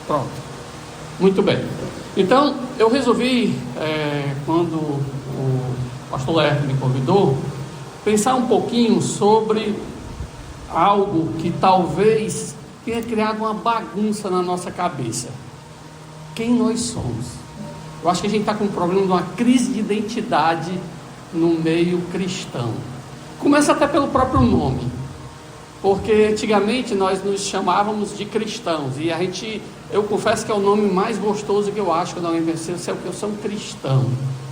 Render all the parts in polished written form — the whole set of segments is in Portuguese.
Pronto. Muito bem. Então, eu resolvi, quando o pastor Lerto me convidou, pensar um pouquinho sobre algo que talvez tenha criado uma bagunça na nossa cabeça. Quem nós somos? Eu acho que a gente está com um problema de uma crise de identidade no meio cristão. Começa até pelo próprio nome, porque antigamente nós nos chamávamos de cristãos, e eu confesso que é o nome mais gostoso que eu acho quando alguém pensa, eu sou um cristão.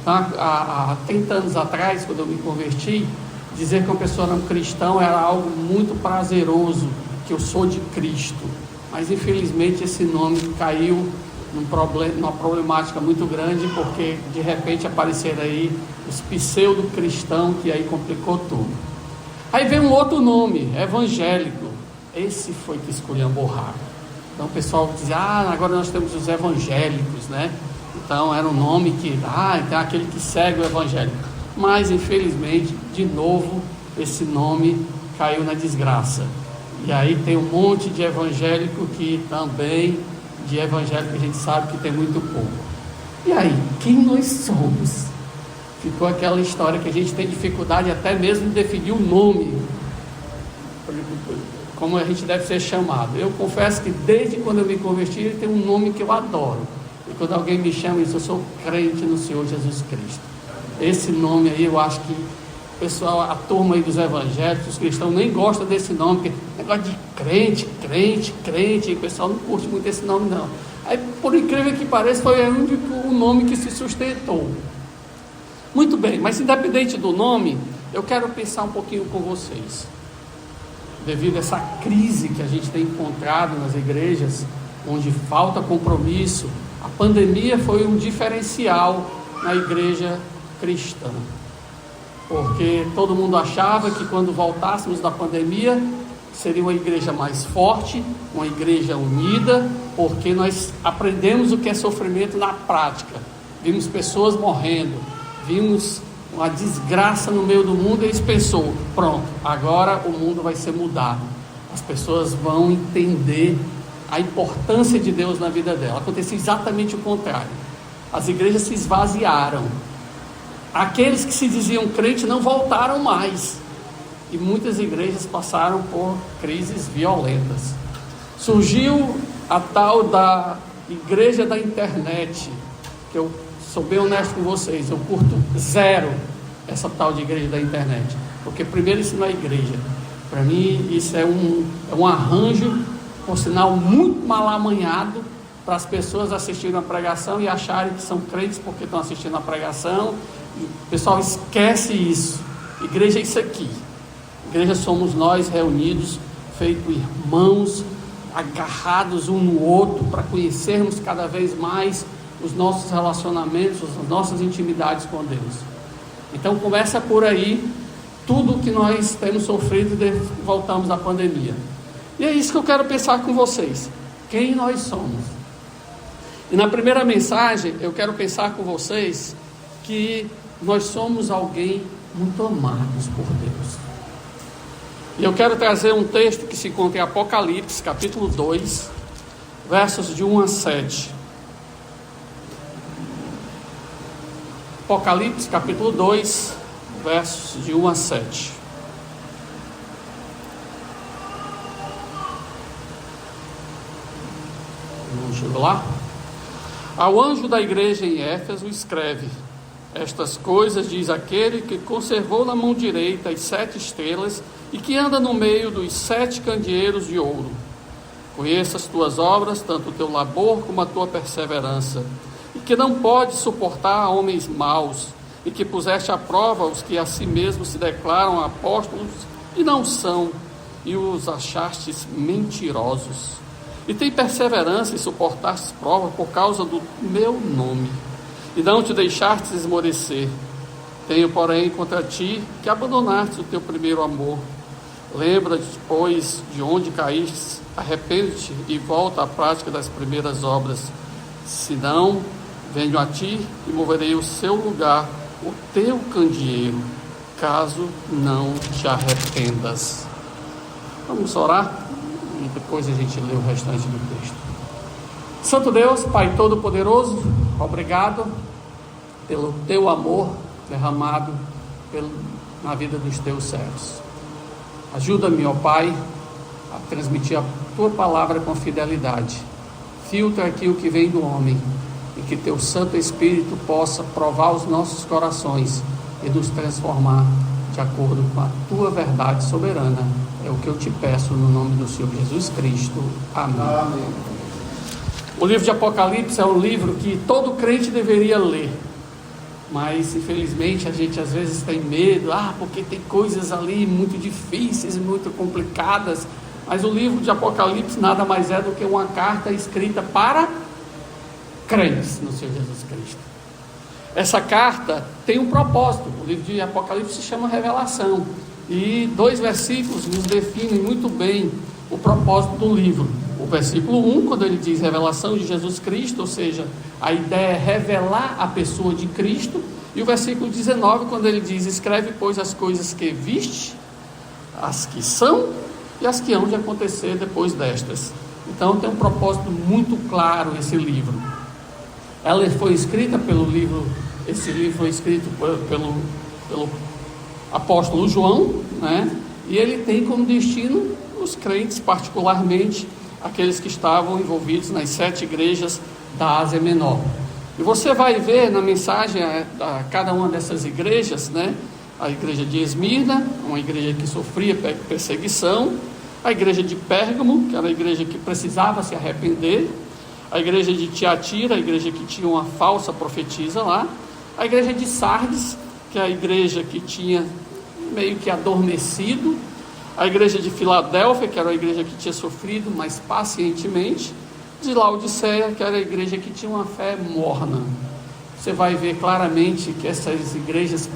Tá? Há 30 anos atrás, quando eu me converti, dizer que uma pessoa era um cristão era algo muito prazeroso, que eu sou de Cristo. Mas infelizmente esse nome caiu numa problemática muito grande, porque de repente apareceram aí os pseudo-cristãos, que aí complicou tudo. Aí vem um outro nome, evangélico. Esse foi que escolheu borrar. Então o pessoal dizia, agora nós temos os evangélicos, né? Então era um nome que, então aquele que segue o evangélico. Mas infelizmente, de novo, esse nome caiu na desgraça. E aí tem um monte de evangélico que também, de evangélico a gente sabe que tem muito pouco. E aí, quem nós somos? Ficou aquela história que a gente tem dificuldade até mesmo de definir o nome, como a gente deve ser chamado. Eu confesso que desde quando eu me converti, tem um nome que eu adoro. E quando alguém me chama, eu sou crente no Senhor Jesus Cristo. Esse nome aí, eu acho que o pessoal, a turma aí dos evangélicos, os cristãos, nem gosta desse nome, porque negócio de crente, e o pessoal não curte muito esse nome, não. Aí, por incrível que pareça, foi o único nome que se sustentou. Muito bem, mas independente do nome, eu quero pensar um pouquinho com vocês. Devido a essa crise que a gente tem encontrado nas igrejas, onde falta compromisso, a pandemia foi um diferencial na igreja cristã. Porque todo mundo achava que quando voltássemos da pandemia, seria uma igreja mais forte, uma igreja unida, porque nós aprendemos o que é sofrimento na prática. Vimos pessoas morrendo, vimos uma desgraça no meio do mundo, e eles pensou, pronto, agora o mundo vai ser mudado. As pessoas vão entender a importância de Deus na vida dela. Aconteceu exatamente o contrário. As igrejas se esvaziaram. Aqueles que se diziam crentes não voltaram mais. E muitas igrejas passaram por crises violentas. Surgiu a tal da igreja da internet, que eu sou bem honesto com vocês, eu curto zero essa tal de igreja da internet. Porque primeiro isso não é igreja. Para mim isso é um arranjo, por sinal muito mal amanhado, para as pessoas assistirem a pregação e acharem que são crentes porque estão assistindo a pregação. E o pessoal esquece isso. Igreja é isso aqui. Igreja somos nós reunidos, feito irmãos, agarrados um no outro, para conhecermos cada vez mais os nossos relacionamentos, as nossas intimidades com Deus. Então começa por aí tudo que nós temos sofrido desde que voltamos da pandemia. E é isso que eu quero pensar com vocês. Quem nós somos? E na primeira mensagem eu quero pensar com vocês que nós somos alguém muito amados por Deus. E eu quero trazer um texto que se encontra em Apocalipse, capítulo 2, versos de 1 a 7. Apocalipse, capítulo 2, versos de 1 a 7. Não chegou lá? Ao anjo da igreja em Éfeso escreve: estas coisas diz aquele que conservou na mão direita as 7 estrelas e que anda no meio dos 7 candeeiros de ouro. Conheço as tuas obras, tanto o teu labor como a tua perseverança, e que não podes suportar homens maus, e que puseste à prova os que a si mesmos se declaram apóstolos e não são, e os achastes mentirosos. E tem perseverança e suportastes prova por causa do meu nome, e não te deixastes esmorecer. Tenho, porém, contra ti que abandonaste o teu primeiro amor. Lembra-te, pois, de onde caíste, arrepende-te e volta à prática das primeiras obras. Senão, venho a ti e moverei o seu lugar, o teu candeeiro, caso não te arrependas. Vamos orar e depois a gente lê o restante do texto. Santo Deus, Pai Todo-Poderoso, obrigado pelo teu amor derramado na vida dos teus servos. Ajuda-me, ó Pai, a transmitir a tua palavra com fidelidade. Filtra aqui o que vem do homem e que teu Santo Espírito possa provar os nossos corações e nos transformar de acordo com a tua verdade soberana. É o que eu te peço no nome do Senhor Jesus Cristo. Amém. Amém. O livro de Apocalipse é um livro que todo crente deveria ler, mas infelizmente a gente às vezes tem medo, porque tem coisas ali muito difíceis, muito complicadas. Mas o livro de Apocalipse nada mais é do que uma carta escrita para crentes no Senhor Jesus Cristo. Essa carta tem um propósito. O livro de Apocalipse se chama Revelação, e 2 versículos nos definem muito bem o propósito do livro. O versículo 1, quando ele diz revelação de Jesus Cristo, ou seja, a ideia é revelar a pessoa de Cristo. E o versículo 19, quando ele diz: escreve, pois, as coisas que viste, as que são e as que hão de acontecer depois destas. Então tem um propósito muito claro esse livro. Ela foi escrita esse livro foi escrito pelo apóstolo João, né? E ele tem como destino os crentes, particularmente aqueles que estavam envolvidos nas 7 igrejas da Ásia Menor. E você vai ver na mensagem a cada uma dessas igrejas, né? A igreja de Esmirna, uma igreja que sofria perseguição; a igreja de Pérgamo, que era a igreja que precisava se arrepender; a igreja de Tiatira, a igreja que tinha uma falsa profetisa lá; a igreja de Sardes, que é a igreja que tinha meio que adormecido; a igreja de Filadélfia, que era a igreja que tinha sofrido, mas pacientemente; de Laodiceia, que era a igreja que tinha uma fé morna. Você vai ver claramente que essas igrejas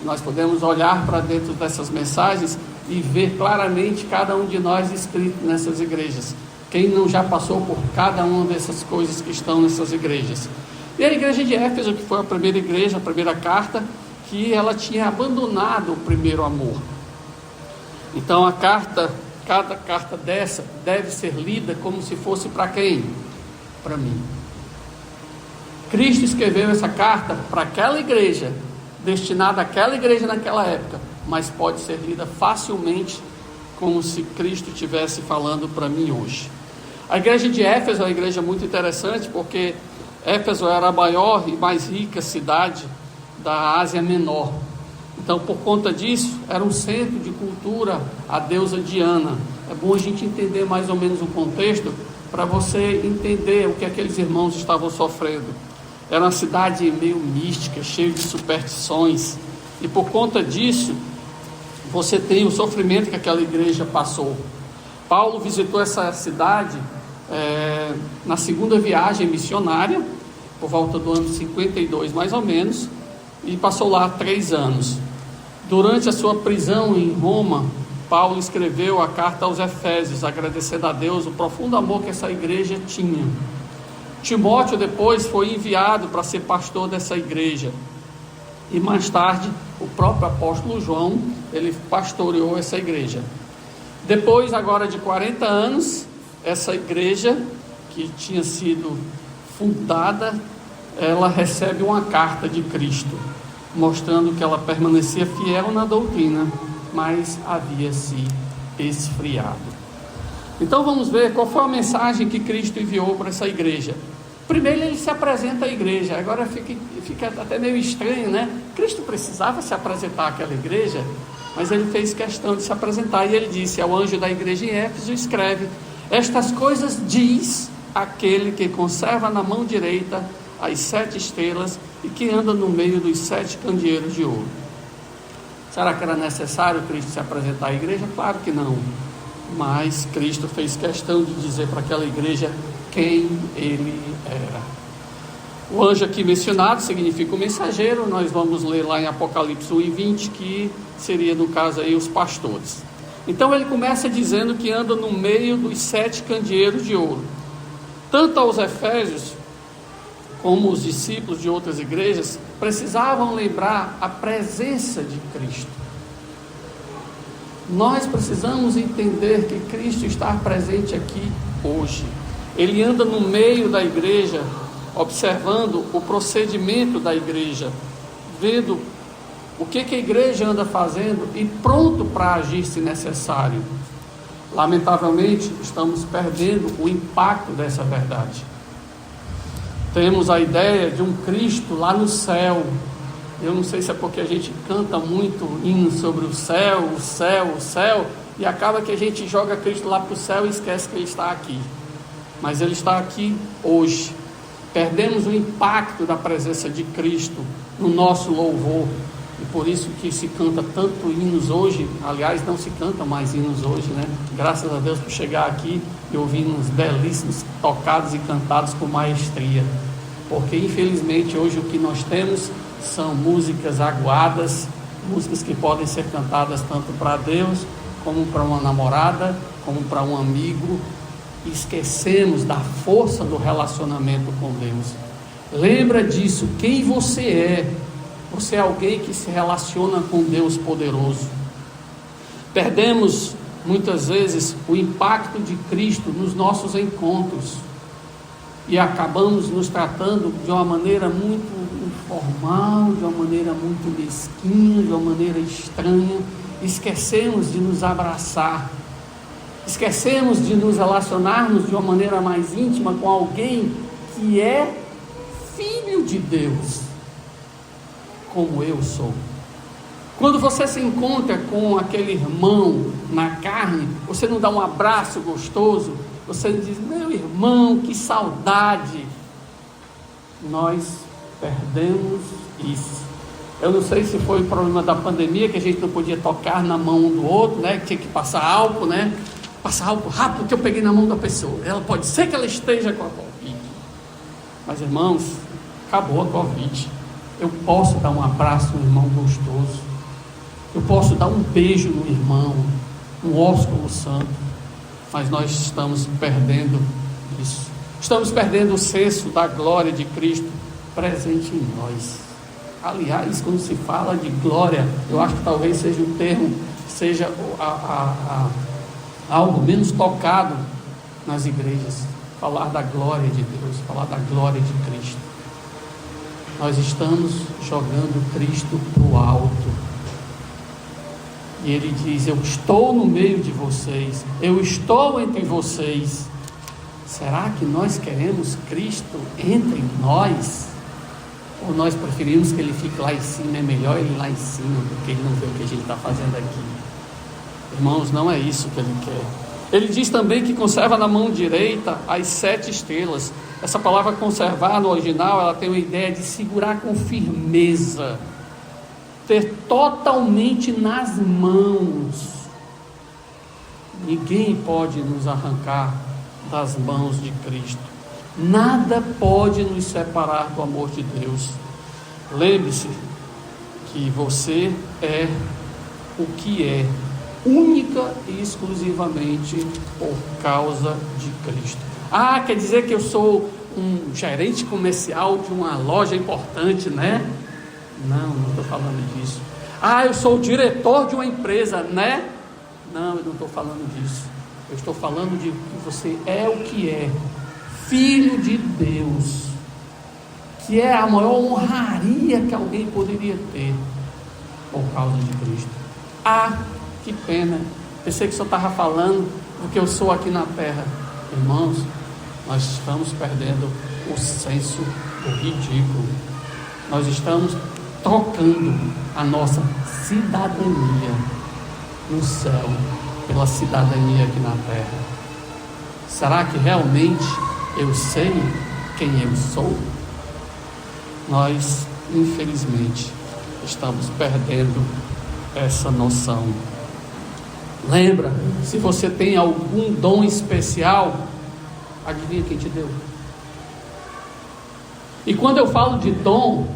nós podemos olhar para dentro dessas mensagens e ver claramente cada um de nós escrito nessas igrejas. Quem não já passou por cada uma dessas coisas que estão nessas igrejas? E a igreja de Éfeso, que foi a primeira igreja, a primeira carta, que ela tinha abandonado o primeiro amor. Então cada carta dessa deve ser lida como se fosse para quem? Para mim. Cristo escreveu essa carta para aquela igreja, destinada àquela igreja naquela época, mas pode ser lida facilmente como se Cristo estivesse falando para mim hoje. A igreja de Éfeso é uma igreja muito interessante, porque Éfeso era a maior e mais rica cidade da Ásia Menor. Então, por conta disso, era um centro de cultura à deusa Diana. É bom a gente entender mais ou menos o contexto, para você entender o que aqueles irmãos estavam sofrendo. Era uma cidade meio mística, cheia de superstições, e por conta disso, você tem o sofrimento que aquela igreja passou. Paulo visitou essa cidade na segunda viagem missionária, por volta do ano 52 mais ou menos, e passou lá 3 anos. Durante a sua prisão em Roma, Paulo escreveu a carta aos Efésios, agradecendo a Deus o profundo amor que essa igreja tinha. Timóteo depois foi enviado para ser pastor dessa igreja, e mais tarde o próprio apóstolo João, ele pastoreou essa igreja. Depois agora de 40 anos, essa igreja que tinha sido fundada, ela recebe uma carta de Cristo, mostrando que ela permanecia fiel na doutrina, mas havia se esfriado. Então vamos ver qual foi a mensagem que Cristo enviou para essa igreja. Primeiro ele se apresenta à igreja. Agora fica até meio estranho, né? Cristo precisava se apresentar àquela igreja, mas ele fez questão de se apresentar, e ele disse ao anjo da igreja em Éfeso: escreve, estas coisas diz aquele que conserva na mão direita as 7 estrelas e que anda no meio dos 7 candeeiros de ouro. Será que era necessário Cristo se apresentar à igreja? Claro que não, mas Cristo fez questão de dizer para aquela igreja quem ele era. O anjo aqui mencionado significa o mensageiro. Nós vamos ler lá em Apocalipse 1:20, que seria no caso aí os pastores. Então ele começa dizendo que anda no meio dos 7 candeeiros de ouro. Tanto aos Efésios como os discípulos de outras igrejas precisavam lembrar a presença de Cristo. Nós precisamos entender que Cristo está presente aqui hoje. Ele anda no meio da igreja, observando o procedimento da igreja, vendo o que a igreja anda fazendo e pronto para agir se necessário. Lamentavelmente, estamos perdendo o impacto dessa verdade. Temos a ideia de um Cristo lá no céu. Eu não sei se é porque a gente canta muito hino sobre o céu, o céu, o céu, e acaba que a gente joga Cristo lá para o céu e esquece que Ele está aqui. Mas Ele está aqui hoje. Perdemos o impacto da presença de Cristo no nosso louvor. E por isso que se canta tanto hinos hoje. Aliás, não se canta mais hinos hoje, né? Graças a Deus por chegar aqui e ouvir uns belíssimos tocados e cantados com maestria. Porque infelizmente hoje o que nós temos são músicas aguadas, músicas que podem ser cantadas tanto para Deus, como para uma namorada, como para um amigo. E esquecemos da força do relacionamento com Deus. Lembra disso, quem você é. Você é alguém que se relaciona com Deus poderoso. Perdemos muitas vezes o impacto de Cristo nos nossos encontros e acabamos nos tratando de uma maneira muito informal, de uma maneira muito mesquinha, de uma maneira estranha. Esquecemos de nos abraçar, esquecemos de nos relacionarmos de uma maneira mais íntima com alguém que é filho de Deus, como eu sou. Quando você se encontra com aquele irmão na carne, você não dá um abraço gostoso, você diz: meu irmão, que saudade. Nós perdemos isso. Eu não sei se foi o problema da pandemia, que a gente não podia tocar na mão um do outro, né? Que tinha que passar álcool, né? Passar álcool rápido que eu peguei na mão da pessoa. Ela pode ser que ela esteja com a Covid. Mas irmãos, acabou a Covid. Eu posso dar um abraço no irmão gostoso. Eu posso dar um beijo no irmão, um ósculo santo. Mas nós estamos perdendo isso. Estamos perdendo o senso da glória de Cristo presente em nós. Aliás, quando se fala de glória, eu acho que talvez seja um termo, seja algo menos tocado nas igrejas. Falar da glória de Deus, falar da glória de Cristo. Nós estamos jogando Cristo para o alto. E Ele diz: eu estou no meio de vocês, eu estou entre vocês. Será que nós queremos Cristo entre nós? Ou nós preferimos que Ele fique lá em cima? É melhor Ele lá em cima, porque Ele não vê o que a gente está fazendo aqui. Irmãos, não é isso que Ele quer. Ele diz também que conserva na mão direita as 7 estrelas. Essa palavra conservar no original, ela tem uma ideia de segurar com firmeza, ter totalmente nas mãos. Ninguém pode nos arrancar das mãos de Cristo. Nada pode nos separar do amor de Deus. Lembre-se que você é o que é, única e exclusivamente por causa de Cristo. Ah, quer dizer que eu sou um gerente comercial de uma loja importante, né? Não estou falando disso. Ah, eu sou o diretor de uma empresa, né? Não, eu não estou falando disso. Eu estou falando de que você é o que é, filho de Deus, que é a maior honraria que alguém poderia ter por causa de Cristo. Ah, que pena, pensei que o senhor estava falando do que eu sou aqui na terra. Irmãos, nós estamos perdendo o senso do ridículo. Nós estamos trocando a nossa cidadania no céu pela cidadania aqui na terra. Será que realmente eu sei quem eu sou? Nós, infelizmente, estamos perdendo essa noção. Lembra, se você tem algum dom especial, adivinha quem te deu? E quando eu falo de dom,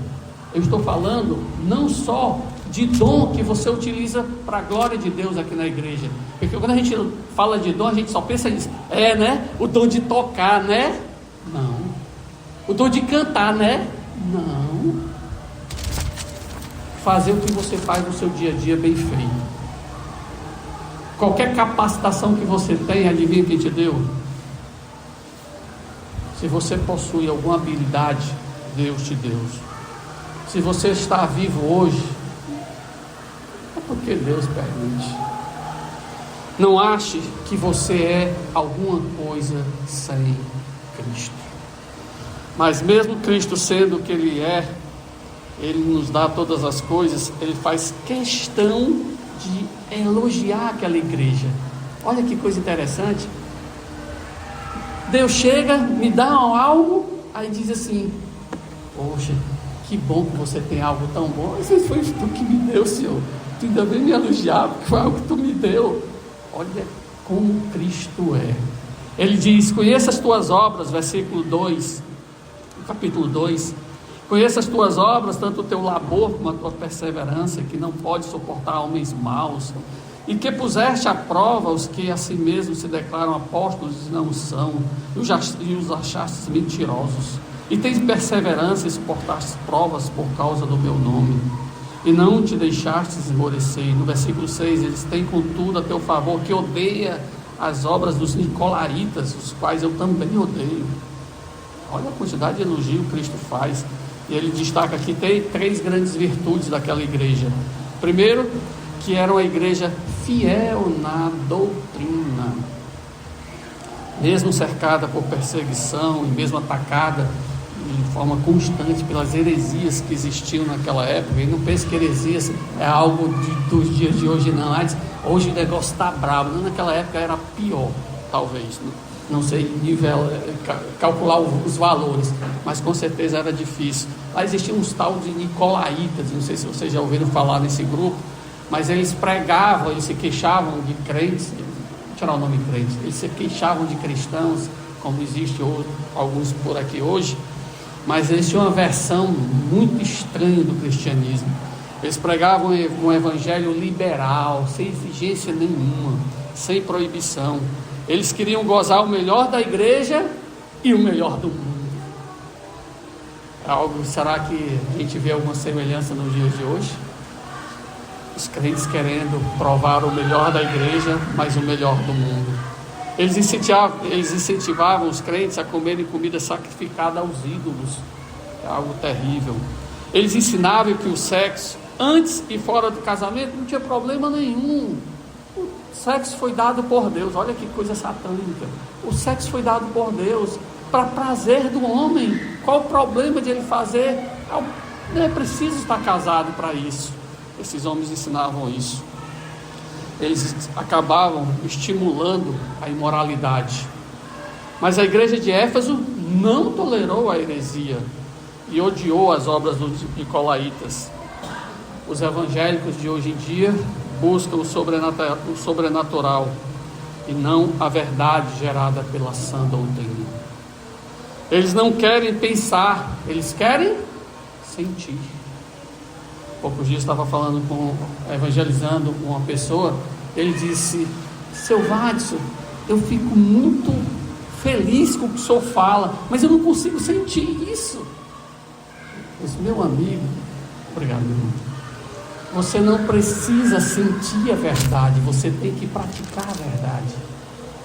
eu estou falando não só de dom que você utiliza para a glória de Deus aqui na igreja. Porque quando a gente fala de dom, a gente só pensa nisso. É, né? O dom de tocar, né? Não. O dom de cantar, né? Não. Fazer o que você faz no seu dia a dia bem feito. Qualquer capacitação que você tem, adivinha quem te deu? Se você possui alguma habilidade, Deus te deu. Se você está vivo hoje, é porque Deus permite. Não ache que você é alguma coisa sem Cristo. Mas mesmo Cristo sendo o que Ele é, Ele nos dá todas as coisas, Ele faz questão de elogiar aquela igreja. Olha que coisa interessante. Deus chega, me dá algo, aí diz assim: poxa, que bom que você tem algo tão bom. Mas foi tu que me deu, Senhor. Tu ainda bem me elogiar, porque foi algo que tu me deu. Olha como Cristo é. Ele diz: conheça as tuas obras, versículo 2, capítulo 2. Conheça as tuas obras, tanto o teu labor como a tua perseverança, que não pode suportar homens maus, e que puseste à prova os que a si mesmos se declaram apóstolos e não são, e os achastes mentirosos. E tens perseverança e suportastes provas por causa do meu nome, e não te deixastes esmorecer. No versículo 6, eles têm contudo a teu favor, que odeia as obras dos nicolaítas, os quais eu também odeio. Olha a quantidade de elogio que Cristo faz. E ele destaca aqui, tem 3 grandes virtudes daquela igreja. Primeiro, que era uma igreja fiel na doutrina, mesmo cercada por perseguição e mesmo atacada de forma constante pelas heresias que existiam naquela época. E não pense que heresias é algo dos dias de hoje, não. Hoje o negócio está bravo. Naquela época era pior, talvez, não sei calcular os valores, mas com certeza era difícil. Lá existiam uns tal de nicolaítas, não sei se vocês já ouviram falar nesse grupo, mas eles pregavam, eles se queixavam de crentes, vou tirar o nome crentes, eles se queixavam de cristãos, como existe alguns por aqui hoje, mas eles tinham uma versão muito estranha do cristianismo. Eles pregavam um evangelho liberal, sem exigência nenhuma, sem proibição. Eles queriam gozar o melhor da igreja e o melhor do mundo. Será que a gente vê alguma semelhança nos dias de hoje? Os crentes querendo provar o melhor da igreja, mas o melhor do mundo. Eles incentivavam os crentes a comerem comida sacrificada aos ídolos. É algo terrível. Eles ensinavam que o sexo, antes e fora do casamento, não tinha problema nenhum. O sexo foi dado por Deus. Olha que coisa satânica. O sexo foi dado por Deus para prazer do homem. Qual o problema de ele fazer? Não é preciso estar casado para isso. Esses homens ensinavam isso. Eles acabavam estimulando a imoralidade. Mas a igreja de Éfeso não tolerou a heresia e odiou as obras dos nicolaítas. Os evangélicos de hoje em dia buscam o sobrenatural e não a verdade gerada pela sã doutrina. Eles não querem pensar, eles querem sentir. Poucos dias estava evangelizando uma pessoa. Ele disse: seu Vadson, eu fico muito feliz com o que o senhor fala, mas eu não consigo sentir isso. Eu disse: meu amigo, obrigado, meu irmão. Você não precisa sentir a verdade, você tem que praticar a verdade.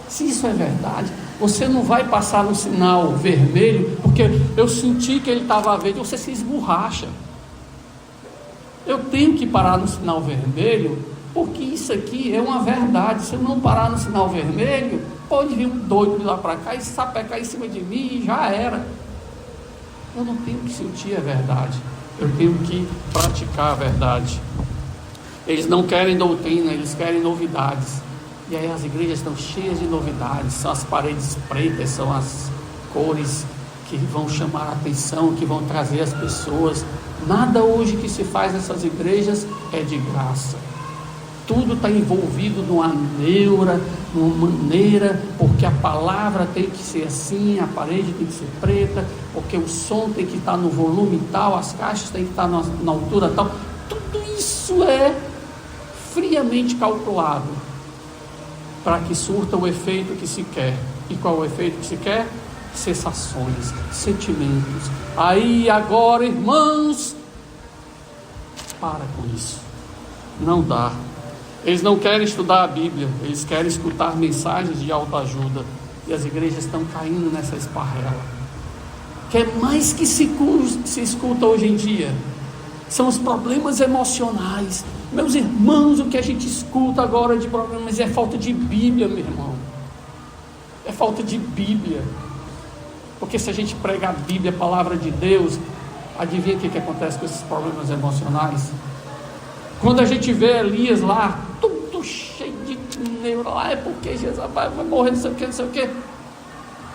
Se isso é verdade, você não vai passar no sinal vermelho, porque eu senti que ele estava verde, você se esborracha. Eu tenho que parar no sinal vermelho, porque isso aqui é uma verdade. Se eu não parar no sinal vermelho, pode vir um doido de lá para cá e sapecar em cima de mim e já era. Eu não tenho que sentir a verdade, eu tenho que praticar a verdade. Eles não querem doutrina, eles querem novidades. E aí as igrejas estão cheias de novidades. São as paredes pretas, são as cores que vão chamar a atenção, que vão trazer as pessoas. Nada hoje que se faz nessas igrejas é de graça. Tudo está envolvido numa neura, numa maneira, porque a palavra tem que ser assim, a parede tem que ser preta, porque o som tem que estar no volume tal, as caixas tem que estar na altura tal. Tudo isso é friamente calculado para que surta o efeito que se quer. E qual é o efeito que se quer? Sensações, sentimentos. Aí agora, irmãos, para com isso. Não dá. Eles não querem estudar a Bíblia, eles querem escutar mensagens de autoajuda. E as igrejas estão caindo nessa esparrela. que é mais que se escuta hoje em dia, são os problemas emocionais. Meus irmãos, o que a gente escuta agora de problemas é falta de Bíblia, meu irmão. É falta de Bíblia. Porque se a gente prega a Bíblia, a palavra de Deus, adivinha o que acontece com esses problemas emocionais? Quando a gente vê Elias lá, tudo cheio de neura lá, é porque Jesus vai morrer, não sei o que, não sei o que.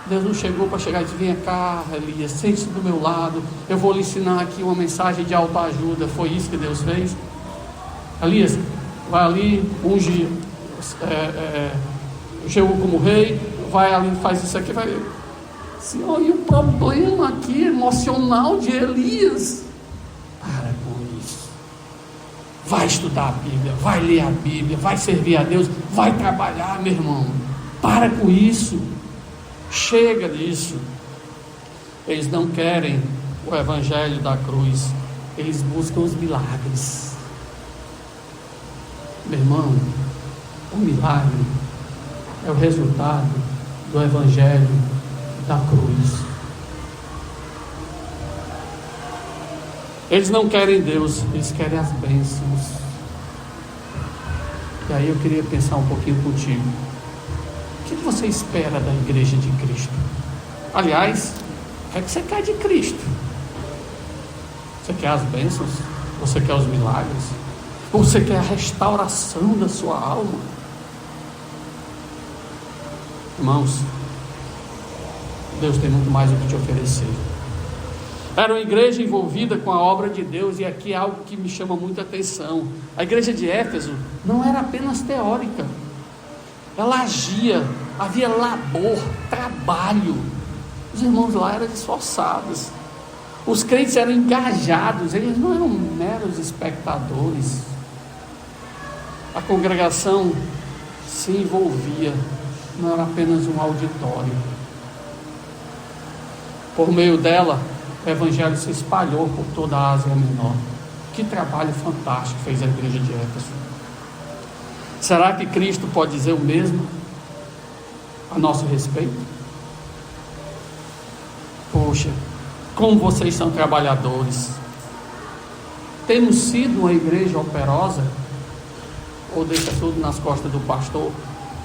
Deus não chegou para chegar e dizer: vem cá, Elias, sente-se do meu lado, eu vou lhe ensinar aqui uma mensagem de autoajuda. Foi isso que Deus fez. Elias, vai ali, unge Jeú como rei, vai ali, faz isso aqui, vai. Senhor, e o problema aqui emocional de Elias? Para com isso. Vai estudar a Bíblia, vai ler a Bíblia, vai servir a Deus, vai trabalhar, meu irmão. Para com isso. Chega disso. Eles não querem o evangelho da cruz, eles buscam os milagres. Meu irmão, o milagre é o resultado do evangelho da cruz. Eles não querem Deus, eles querem as bênçãos. E aí eu queria pensar um pouquinho contigo. O que você espera da igreja de Cristo? Aliás, o que é que você quer de Cristo? Você quer as bênçãos? Você quer os milagres? Ou você quer a restauração da sua alma? Irmãos, Deus tem muito mais o que te oferecer. Era uma igreja envolvida com a obra de Deus, e aqui é algo que me chama muita atenção. A igreja de Éfeso não era apenas teórica, ela agia, havia labor, trabalho. Os irmãos lá eram esforçados, os crentes eram engajados, eles não eram meros espectadores. A congregação se envolvia, não era apenas um auditório. Por meio dela, o evangelho se espalhou por toda a Ásia Menor. Que trabalho fantástico fez a igreja de Éfeso. Será que Cristo pode dizer o mesmo a nosso respeito? Poxa, como vocês são trabalhadores. Temos sido uma igreja operosa? Ou deixa tudo nas costas do pastor,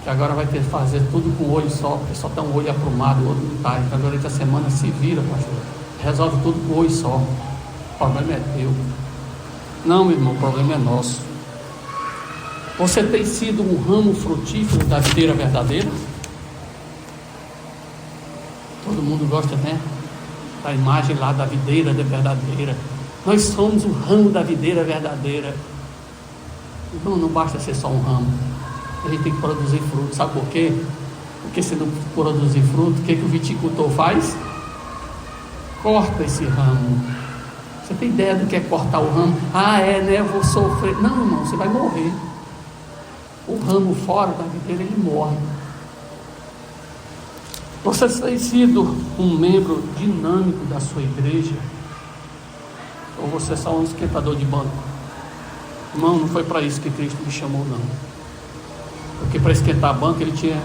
que agora vai ter que fazer tudo com o olho só, porque só está um olho aprumado, o outro não está. Então durante a semana se vira, pastor, resolve tudo com o olho só. O problema é teu. Não, meu irmão, o problema é nosso. Você tem sido um ramo frutífero da videira verdadeira? Todo mundo gosta, né? Da imagem lá da videira verdadeira. Nós somos o ramo da videira verdadeira. Então não basta ser só um ramo. A gente tem que produzir fruto. Sabe por quê? Porque se não produzir fruto, o que o viticultor faz? Corta esse ramo. Você tem ideia do que é cortar o ramo? Ah, é, né? Eu vou sofrer. Não, irmão, você vai morrer. O ramo fora da videira, ele morre. Você tem sido um membro dinâmico da sua igreja? Ou você é só um esquentador de banco? Irmão, não foi para isso que Cristo me chamou, não. Porque para esquentar banco, ele tinha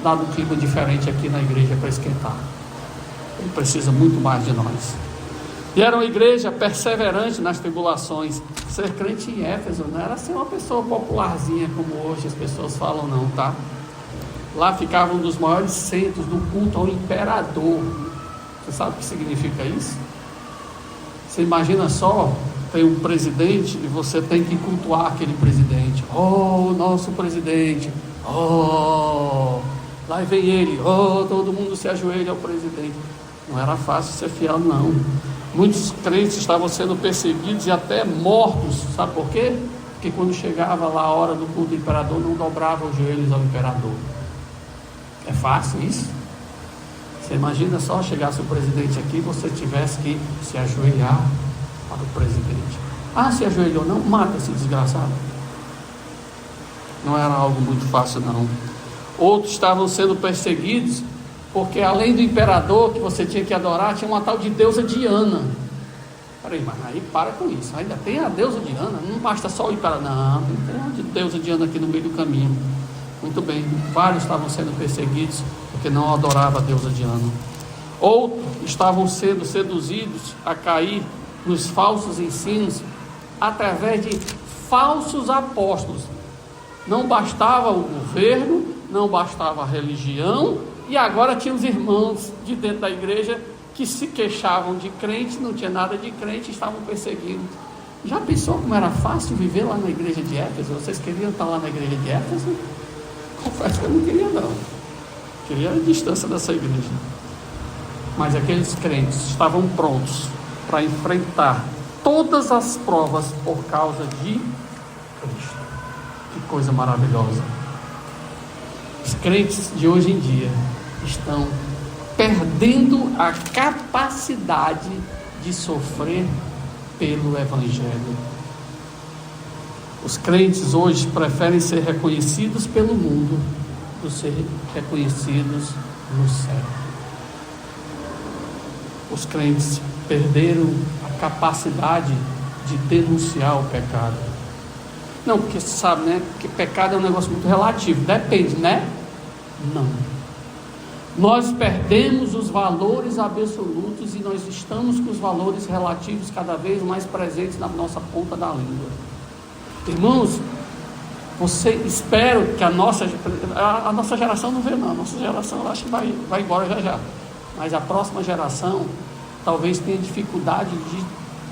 dado um clima diferente aqui na igreja para esquentar. Ele precisa muito mais de nós. E era uma igreja perseverante nas tribulações. Ser crente em Éfeso não era ser uma pessoa popularzinha como hoje as pessoas falam, não, tá? Lá ficava um dos maiores centros do culto ao imperador. Você sabe o que significa isso? Você imagina só, tem um presidente e você tem que cultuar aquele presidente. Oh, nosso presidente. Oh, lá vem ele. Oh, todo mundo se ajoelha ao presidente. Não era fácil ser fiel, não. Muitos crentes estavam sendo perseguidos e até mortos. Sabe por quê? Porque quando chegava lá a hora do culto do imperador, não dobravam os joelhos ao imperador. É fácil isso? Você imagina só, chegasse o presidente aqui e você tivesse que se ajoelhar para o presidente. Ah, se ajoelhou, não? Mata esse desgraçado. Não era algo muito fácil, não. Outros estavam sendo perseguidos porque além do imperador que você tinha que adorar, tinha uma tal de deusa Diana. Peraí, mas aí para com isso. Ainda tem a deusa Diana? Não basta só o imperador. Não, tem uma de deusa Diana aqui no meio do caminho. Muito bem, vários estavam sendo perseguidos porque não adoravam a deusa Diana. Ou estavam sendo seduzidos a cair nos falsos ensinos através de falsos apóstolos. Não bastava o governo, não bastava a religião, e agora tinha os irmãos de dentro da igreja que se queixavam de crente, não tinha nada de crente, estavam perseguindo. Já pensou como era fácil viver lá na igreja de Éfeso? Vocês queriam estar lá na igreja de Éfeso? Confesso que eu não queria, não. Queria a distância dessa igreja. Mas aqueles crentes estavam prontos para enfrentar todas as provas por causa de Cristo. Que coisa maravilhosa. Os crentes de hoje em dia estão perdendo a capacidade de sofrer pelo Evangelho. Os crentes hoje preferem ser reconhecidos pelo mundo do que ser reconhecidos no céu. Os crentes perderam a capacidade de denunciar o pecado. Não, porque você sabe, né? Que pecado é um negócio muito relativo. Depende, né? Não. Nós perdemos os valores absolutos e nós estamos com os valores relativos cada vez mais presentes na nossa ponta da língua. Irmãos, espero que a nossa geração não vê, não. A nossa geração, eu acho que vai embora já. Mas a próxima geração talvez tenha dificuldade de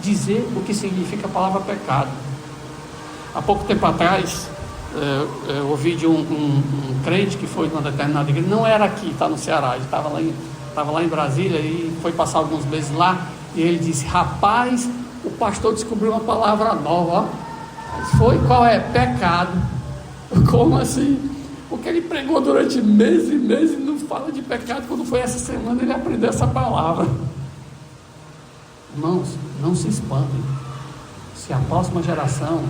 dizer o que significa a palavra pecado. Há pouco tempo atrás, eu ouvi de um crente que foi numa determinada igreja, não era aqui, está no Ceará, ele estava lá em Brasília e foi passar alguns meses lá, e ele disse: rapaz, o pastor descobriu uma palavra nova, ó. Qual é? Pecado. Como assim? Porque ele pregou durante meses e meses e não fala de pecado. Quando foi essa semana ele aprendeu essa palavra. Irmãos, não se espantem se a próxima geração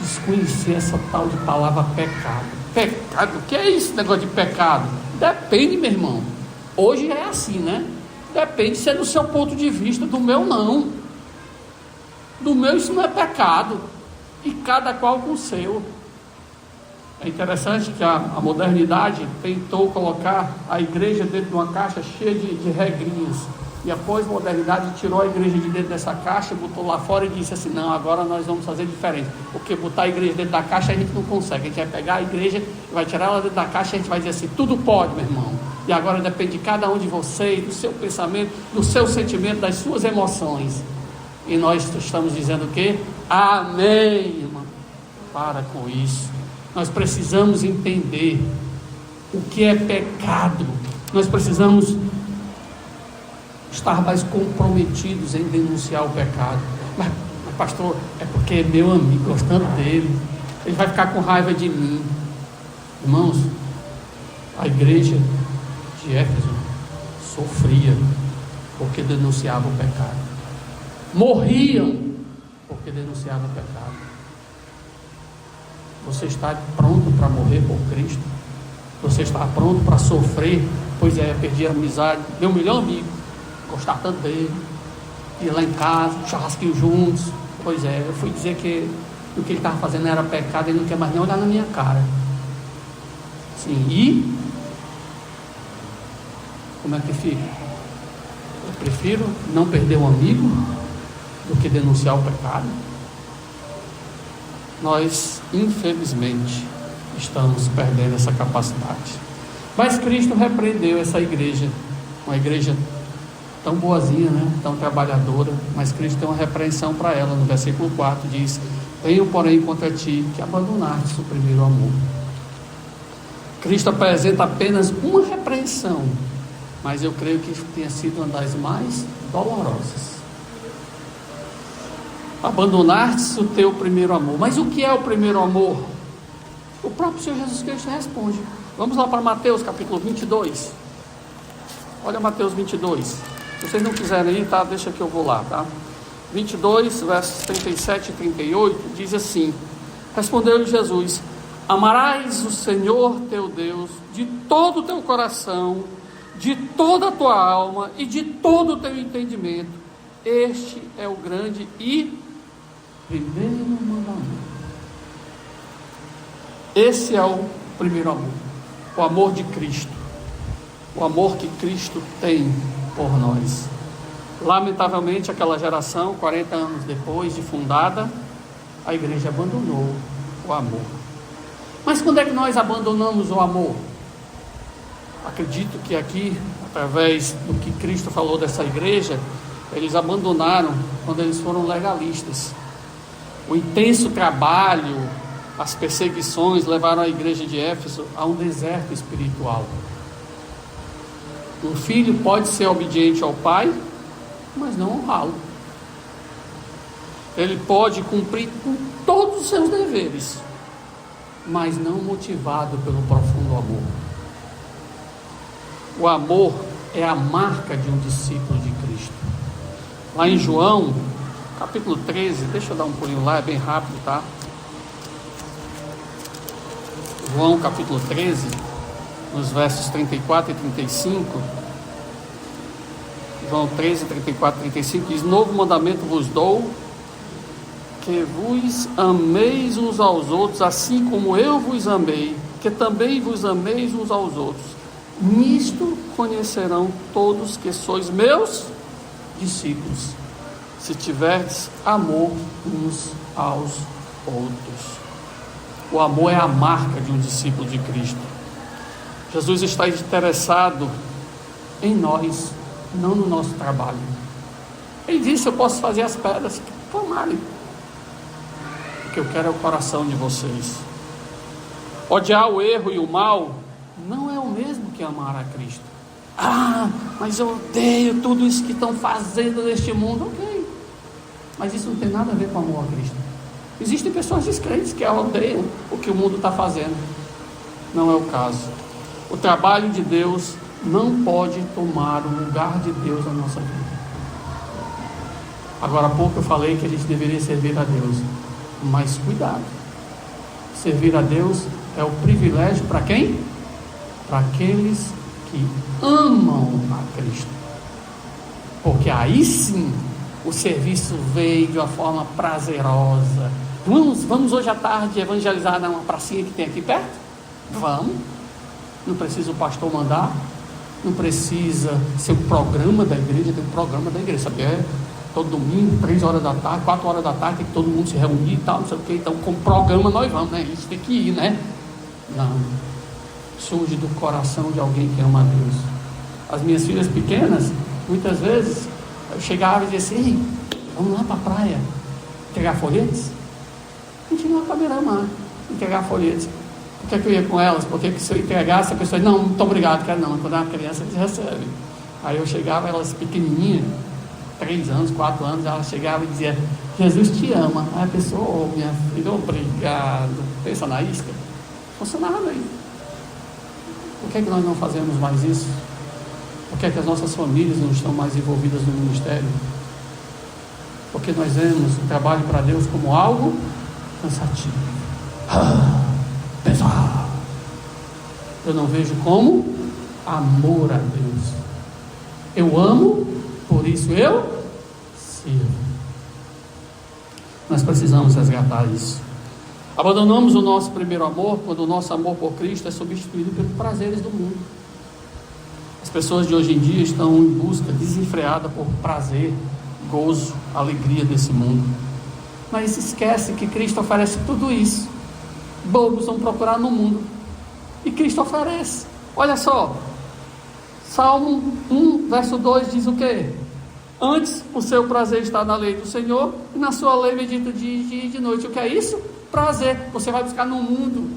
desconhecer essa tal de palavra pecado. Pecado, o que é isso, negócio de pecado? Depende, meu irmão. Hoje é assim, né? Depende se é do seu ponto de vista, do meu não. Do meu isso não é pecado. E cada qual com o seu. É interessante que a modernidade tentou colocar a igreja dentro de uma caixa cheia de regrinhas. E a pós-modernidade tirou a igreja de dentro dessa caixa, botou lá fora e disse assim: não, agora nós vamos fazer diferente. Porque botar a igreja dentro da caixa a gente não consegue. A gente vai pegar a igreja, vai tirar ela dentro da caixa e a gente vai dizer assim: tudo pode, meu irmão. E agora depende de cada um de vocês, do seu pensamento, do seu sentimento, das suas emoções. E nós estamos dizendo o quê? Amém, irmão. Para com isso. Nós precisamos entender o que é pecado. Nós precisamos estar mais comprometidos em denunciar o pecado. Mas pastor, é porque é meu amigo, gostando dele, ele vai ficar com raiva de mim. Irmãos, a igreja de Éfeso sofria porque denunciava o pecado, morriam porque denunciava o pecado. Você está pronto para morrer por Cristo? Você está pronto para sofrer? Pois é, perdi a amizade, meu melhor amigo, gostar tanto dele, ir lá em casa, churrasquinho juntos. Pois é, eu fui dizer que o que ele estava fazendo era pecado, ele não quer mais nem olhar na minha cara. Sim, e como é que fica? Eu prefiro não perder um amigo do que denunciar o pecado. Nós, infelizmente, estamos perdendo essa capacidade. Mas Cristo repreendeu essa igreja, uma igreja tão boazinha, né? Tão trabalhadora, mas Cristo tem uma repreensão para ela. No versículo 4 diz: tenho porém contra ti que abandonaste o primeiro amor. Cristo apresenta apenas uma repreensão, mas eu creio que tenha sido uma das mais dolorosas. Abandonaste o teu primeiro amor. Mas o que é o primeiro amor? O próprio Senhor Jesus Cristo responde. Vamos lá para Mateus capítulo 22. Olha Mateus 22. Se vocês não quiserem ir, tá? Deixa que eu vou lá, tá? 22, versos 37 e 38, diz assim: respondeu-lhe Jesus: amarás o Senhor teu Deus de todo o teu coração, de toda a tua alma e de todo o teu entendimento. Este é o grande e primeiro mandamento. Esse é o primeiro amor, o amor de Cristo. o amor que Cristo tem por nós. Lamentavelmente, aquela geração, 40 anos depois de fundada, a igreja abandonou o amor. Mas quando é que nós abandonamos o amor? Acredito que aqui, através do que Cristo falou dessa igreja, eles abandonaram quando eles foram legalistas. O intenso trabalho, as perseguições levaram a igreja de Éfeso a um deserto espiritual. Um filho pode ser obediente ao pai, mas não honrá-lo. Ele pode cumprir com todos os seus deveres, mas não motivado pelo profundo amor. O amor é a marca de um discípulo de Cristo. Lá em João, capítulo 13, deixa eu dar um pulinho lá, é bem rápido, tá? João, capítulo 13, nos versos 34 e 35. João 13, 34 e 35 diz: novo mandamento vos dou, que vos ameis uns aos outros, assim como eu vos amei, que também vos ameis uns aos outros. Nisto conhecerão todos que sois meus discípulos, se tiverdes amor uns aos outros. O amor é a marca de um discípulo de Cristo. Jesus está interessado em nós, não no nosso trabalho. Ele disse: eu posso fazer as pedras clamarem. O que eu quero é o coração de vocês. Odiar o erro e o mal não é o mesmo que amar a Cristo. Ah, mas eu odeio tudo isso que estão fazendo neste mundo. Ok, mas isso não tem nada a ver com amor a Cristo. Existem pessoas descrentes que odeiam o que o mundo está fazendo. Não é o caso. O trabalho de Deus não pode tomar o lugar de Deus na nossa vida. Agora há pouco eu falei que a gente deveria servir a Deus, mas cuidado. Servir a Deus é o privilégio para quem? Para aqueles que amam a Cristo. Porque aí sim o serviço veio de uma forma prazerosa. Vamos hoje à tarde evangelizar numa pracinha que tem aqui perto? Vamos. Não precisa o pastor mandar, não precisa ser o programa da igreja. Tem um programa da igreja, sabe? Todo domingo, 3 horas da tarde, 4 horas da tarde, tem que todo mundo se reunir e tal, não sei o que. Então, com o programa nós vamos, né? Isso tem que ir, né? Não. Surge do coração de alguém que ama a Deus. As minhas filhas pequenas, muitas vezes, eu chegava e dizia assim: ei, vamos lá para a praia entregar folhetos? A gente ia lá para a beira-mar entregar folhetos. Por que eu ia com elas? Porque se eu entregasse, a pessoa: não, muito obrigado, quero não. Quando é uma criança, eles recebem. Aí eu chegava, elas pequenininhas, 3 anos, 4 anos, ela chegava e dizia: Jesus te ama. Aí a pessoa: oh, minha filha, obrigado. Pensa na isca. Funcionava bem. Por que nós não fazemos mais isso? Por que as nossas famílias não estão mais envolvidas no ministério? Porque nós vemos o trabalho para Deus como algo cansativo. Pesado. Eu não vejo como amor a Deus. Eu amo, por isso eu sirvo. Nós precisamos resgatar isso. Abandonamos o nosso primeiro amor quando o nosso amor por Cristo é substituído pelos prazeres do mundo. As pessoas de hoje em dia estão em busca desenfreada por prazer, gozo, alegria desse mundo. Mas se esquece que Cristo oferece tudo isso. Bobos vão procurar no mundo e Cristo oferece. Olha só, Salmo 1, verso 2 diz o quê? Antes o seu prazer está na lei do Senhor, e na sua lei medita de dia e de noite. O que é isso? Prazer. Você vai buscar no mundo,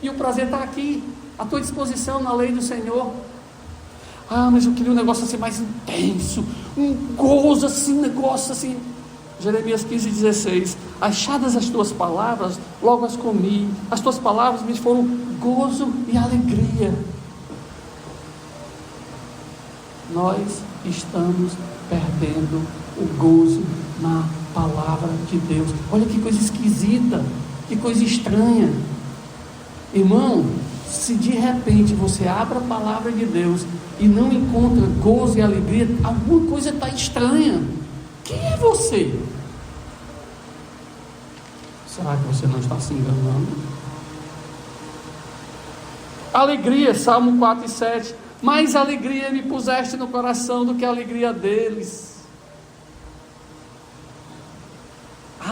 e o prazer está aqui, à tua disposição, na lei do Senhor. Ah, mas eu queria um negócio assim mais intenso, um gozo assim, negócio assim. Jeremias 15:16. Achadas as tuas palavras, logo as comi. As tuas palavras me foram gozo e alegria. Nós estamos perdendo o gozo na palavra de Deus. Olha que coisa esquisita, que coisa estranha. Irmão, se de repente você abre a palavra de Deus e não encontra gozo e alegria, alguma coisa está estranha. Quem é você? Será que você não está se enganando? Alegria, Salmo 4:7. mais alegria me puseste no coração do que a alegria deles.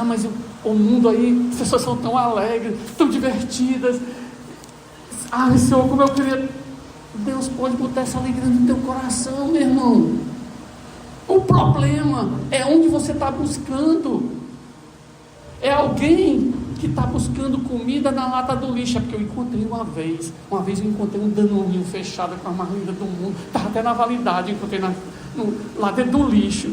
Mas o mundo aí, as pessoas são tão alegres, tão divertidas. Senhor, como eu queria. Deus pode botar essa alegria no teu coração, meu irmão. O problema é onde você está buscando. É alguém que está buscando comida na lata do lixo. É porque eu encontrei uma vez eu encontrei um danoninho fechado com a marmita do mundo, estava até na validade, encontrei lá dentro do lixo.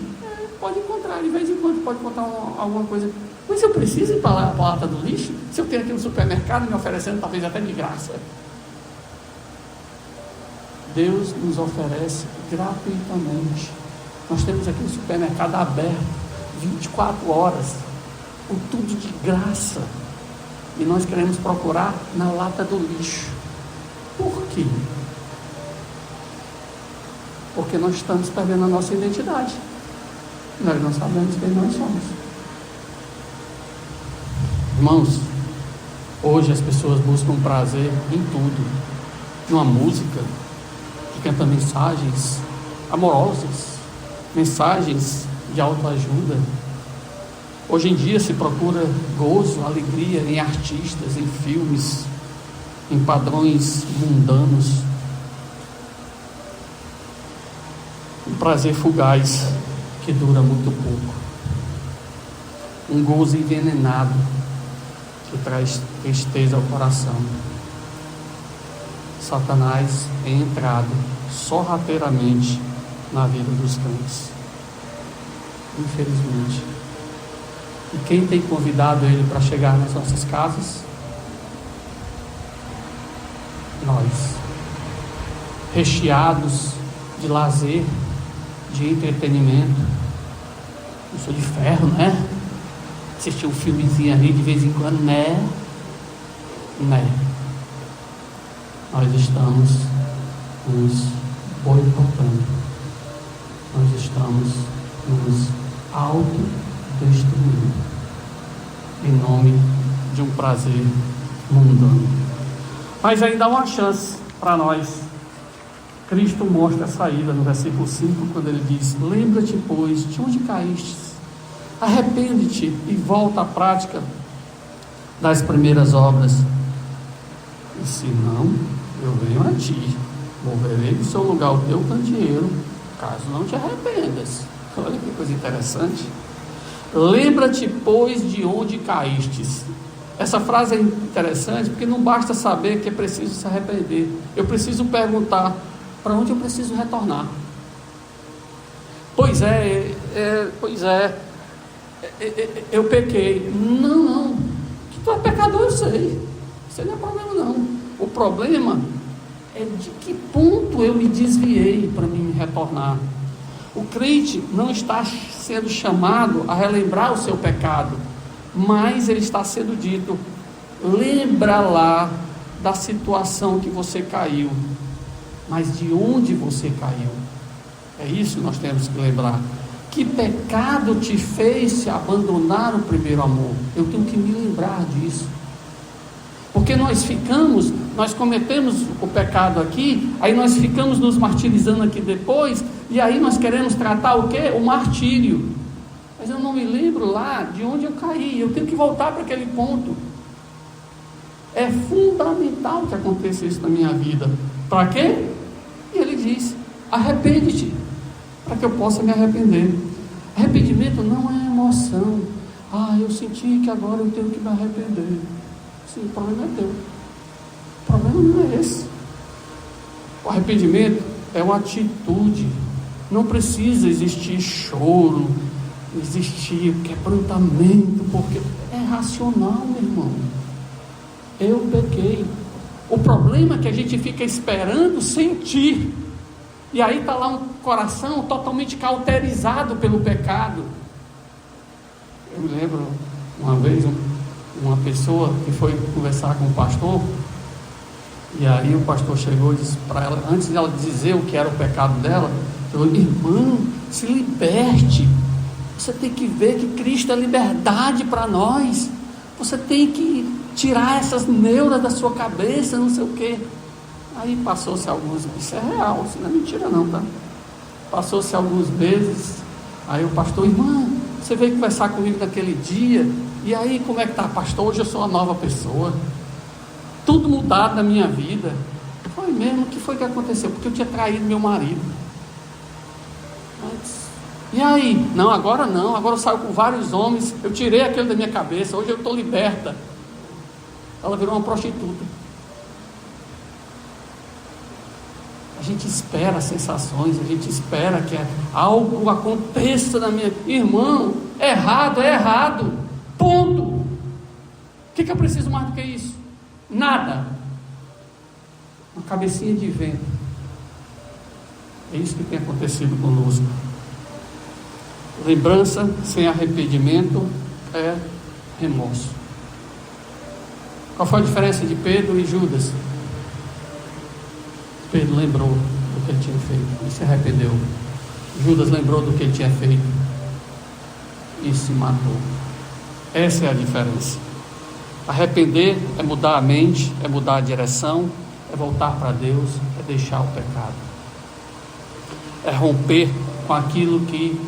Pode encontrar, de vez em quando pode encontrar alguma coisa. Mas eu preciso ir para a lata do lixo? Se eu tenho aqui no supermercado me oferecendo talvez até de graça. Deus nos oferece gratuitamente. Nós temos aqui um supermercado aberto 24 horas, com tudo de graça, e nós queremos procurar na lata do lixo. Por quê? Porque nós estamos perdendo a nossa identidade. Nós não sabemos quem nós somos. Irmãos, hoje as pessoas buscam prazer em tudo. Numa música que canta mensagens amorosas, mensagens de autoajuda. Hoje em dia se procura gozo, alegria em artistas, em filmes, em padrões mundanos. Um prazer fugaz que dura muito pouco. Um gozo envenenado que traz tristeza ao coração. Satanás é entrado sorrateiramente na vida dos crentes, infelizmente. E quem tem convidado ele para chegar nas nossas casas? Nós, recheados de lazer, de entretenimento. Eu sou de ferro, né? Assistir um filmezinho ali de vez em quando, né? Nós estamos nos boicotando. Nós estamos nos autodestruindo em nome de um prazer mundano. Mas ainda há uma chance para nós. Cristo mostra a saída no versículo 5, quando ele diz: lembra-te, pois, de onde caíste, arrepende-te e volta à prática das primeiras obras. E se não, eu venho a ti, moverei do seu lugar o teu candeeiro, caso não te arrependas. Olha que coisa interessante. Lembra-te, pois, de onde caístes. Essa frase é interessante porque não basta saber que é preciso se arrepender. Eu preciso perguntar: para onde eu preciso retornar? Pois é, eu pequei. Não, que tu é pecador, eu sei. Isso não é problema não. O problema é de que ponto eu me desviei para me retornar. O crente não está sendo chamado a relembrar o seu pecado, mas ele está sendo dito: lembra lá da situação que você caiu, mas de onde você caiu. É isso que nós temos que lembrar. Que pecado te fez se abandonar o primeiro amor? Eu tenho que me lembrar disso. Porque nós cometemos o pecado aqui, aí nós ficamos nos martirizando aqui depois, e aí nós queremos tratar o quê? O martírio. Mas eu não me lembro lá de onde eu caí, eu tenho que voltar para aquele ponto. É fundamental que aconteça isso na minha vida. Para quê? E ele diz: arrepende-te, para que eu possa me arrepender. Arrependimento não é emoção. Eu senti que agora eu tenho que me arrepender. Sim, o problema é teu. O problema não é esse. O arrependimento é uma atitude. Não precisa existir choro, existir quebrantamento, porque é racional, meu irmão. Eu pequei. O problema é que a gente fica esperando sentir, e aí está lá um coração totalmente cauterizado pelo pecado. Eu me lembro uma vez uma pessoa que foi conversar com o pastor, e aí o pastor chegou e disse para ela, antes dela dizer o que era o pecado dela, falou: irmã, se liberte, você tem que ver que Cristo é liberdade para nós, você tem que tirar essas neuras da sua cabeça, não sei o quê. Aí passou-se alguns, isso é real, isso não é mentira não, tá? Passou-se alguns meses, aí o pastor, irmã, você veio conversar comigo naquele dia, e aí como é que tá, pastor? Hoje eu sou uma nova pessoa, tudo mudado na minha vida. Foi mesmo, o que foi que aconteceu? Porque eu tinha traído meu marido. E aí? Não, agora eu saio com vários homens, eu tirei aquele da minha cabeça, hoje eu estou liberta. Ela virou uma prostituta. A gente espera sensações, a gente espera que algo aconteça na minha vida. Irmão, errado é errado, ponto. O que eu preciso mais do que isso? Nada. Uma cabecinha de vento. É isso que tem acontecido conosco. Lembrança sem arrependimento é remorso. Qual foi a diferença de Pedro e Judas? Pedro lembrou do que ele tinha feito e se arrependeu. Judas lembrou do que ele tinha feito e se matou. Essa é a diferença. Arrepender é mudar a mente, é mudar a direção, é voltar para Deus, é deixar o pecado, é romper com aquilo que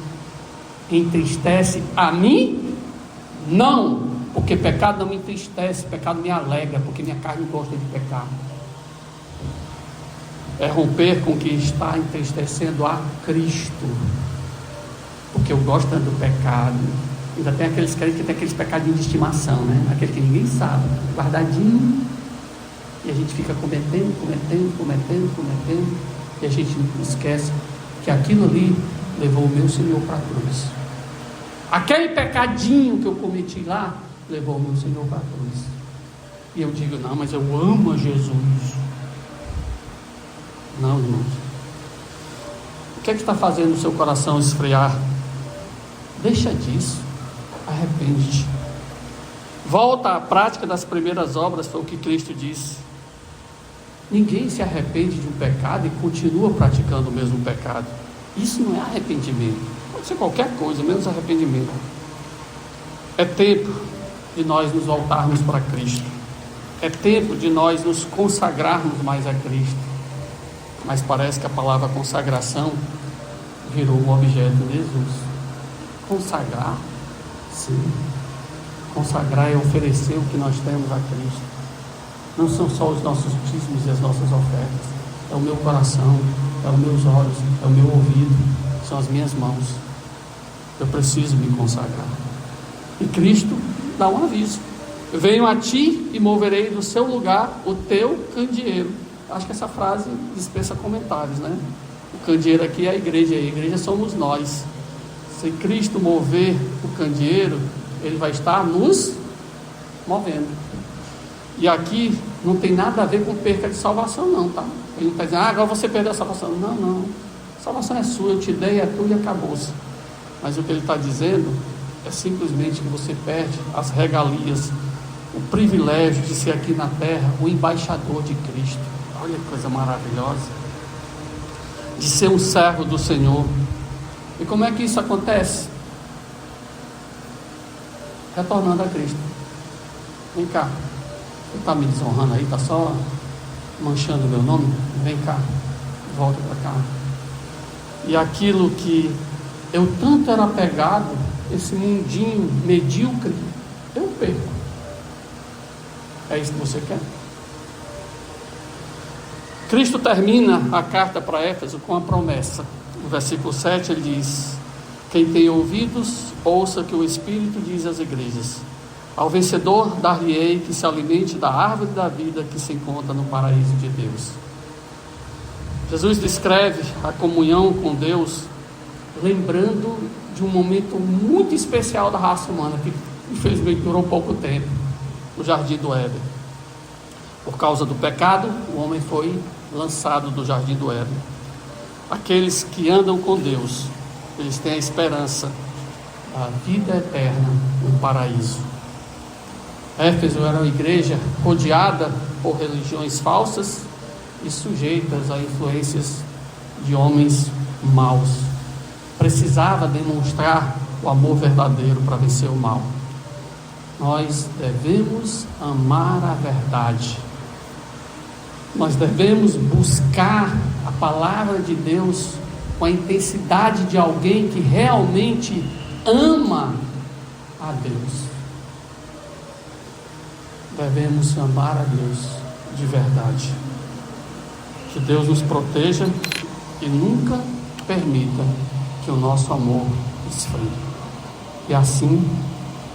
entristece a mim. Não, porque pecado não me entristece, pecado me alegra, porque minha carne gosta de pecar. É romper com o que está entristecendo a Cristo, porque eu gosto tanto do pecado. Ainda tem aqueles que tem aqueles pecadinhos de estimação, né? Aquele que ninguém sabe, guardadinho, e a gente fica cometendo, e a gente esquece que aquilo ali levou o meu Senhor para a cruz. Aquele pecadinho que eu cometi lá levou o meu Senhor para a cruz. E eu digo, não, mas eu amo a Jesus. Não, irmãos. O que é que está fazendo o seu coração esfriar? Deixa disso. Arrepende-te. Volta à prática das primeiras obras, foi o que Cristo disse. Ninguém se arrepende de um pecado e continua praticando o mesmo pecado. Isso não é arrependimento. Pode ser qualquer coisa, menos arrependimento. É tempo de nós nos voltarmos para Cristo. É tempo de nós nos consagrarmos mais a Cristo. Mas parece que a palavra consagração virou um objeto de Jesus. Consagrar, sim. Consagrar é oferecer o que nós temos a Cristo. Não são só os nossos dízimos e as nossas ofertas. É o meu coração, é os meus olhos, é o meu ouvido, são as minhas mãos. Eu preciso me consagrar. E Cristo dá um aviso: venho a ti e moverei do seu lugar o teu candeeiro. Acho que essa frase dispensa comentários, né? O candeeiro aqui é a igreja somos nós. Se Cristo mover o candeeiro, Ele vai estar nos movendo. E aqui não tem nada a ver com perca de salvação não, tá? Ele não está dizendo, agora você perdeu a salvação. Não, a salvação é sua, eu te dei, é tua e acabou-se. Mas o que ele está dizendo é simplesmente que você perde as regalias, o privilégio de ser aqui na terra o embaixador de Cristo. Olha que coisa maravilhosa, de ser um servo do Senhor. E como é que isso acontece? Retornando a Cristo. Vem cá, você está me desonrando aí, está só manchando o meu nome? Vem cá, volta para cá. E aquilo que eu tanto era apegado, esse mundinho medíocre, eu perco. É isso que você quer? Cristo termina a carta para Éfeso com a promessa. No versículo 7 ele diz: quem tem ouvidos, ouça o que o Espírito diz às igrejas. Ao vencedor dar-lhe-ei que se alimente da árvore da vida que se encontra no paraíso de Deus. Jesus descreve a comunhão com Deus lembrando de um momento muito especial da raça humana, que infelizmente durou pouco tempo, no jardim do Éden. Por causa do pecado, o homem foi lançado do jardim do Éden. Aqueles que andam com Deus, eles têm a esperança da vida eterna no paraíso. Éfeso era uma igreja rodeada por religiões falsas e sujeitas a influências de homens maus. Precisava demonstrar o amor verdadeiro para vencer o mal. Nós devemos amar a verdade. Nós devemos buscar a palavra de Deus com a intensidade de alguém que realmente ama a Deus. Devemos amar a Deus de verdade. Que Deus nos proteja e nunca permita que o nosso amor esfrie. E assim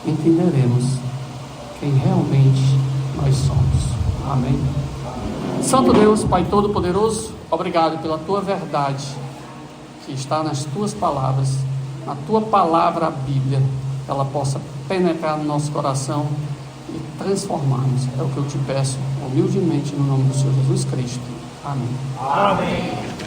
entenderemos quem realmente nós somos. Amém. Santo Deus, Pai Todo-Poderoso, obrigado pela Tua verdade que está nas Tuas palavras, na Tua palavra, a Bíblia, que ela possa penetrar no nosso coração e transformar-nos. É o que eu te peço humildemente no nome do Senhor Jesus Cristo. Amém. Amém.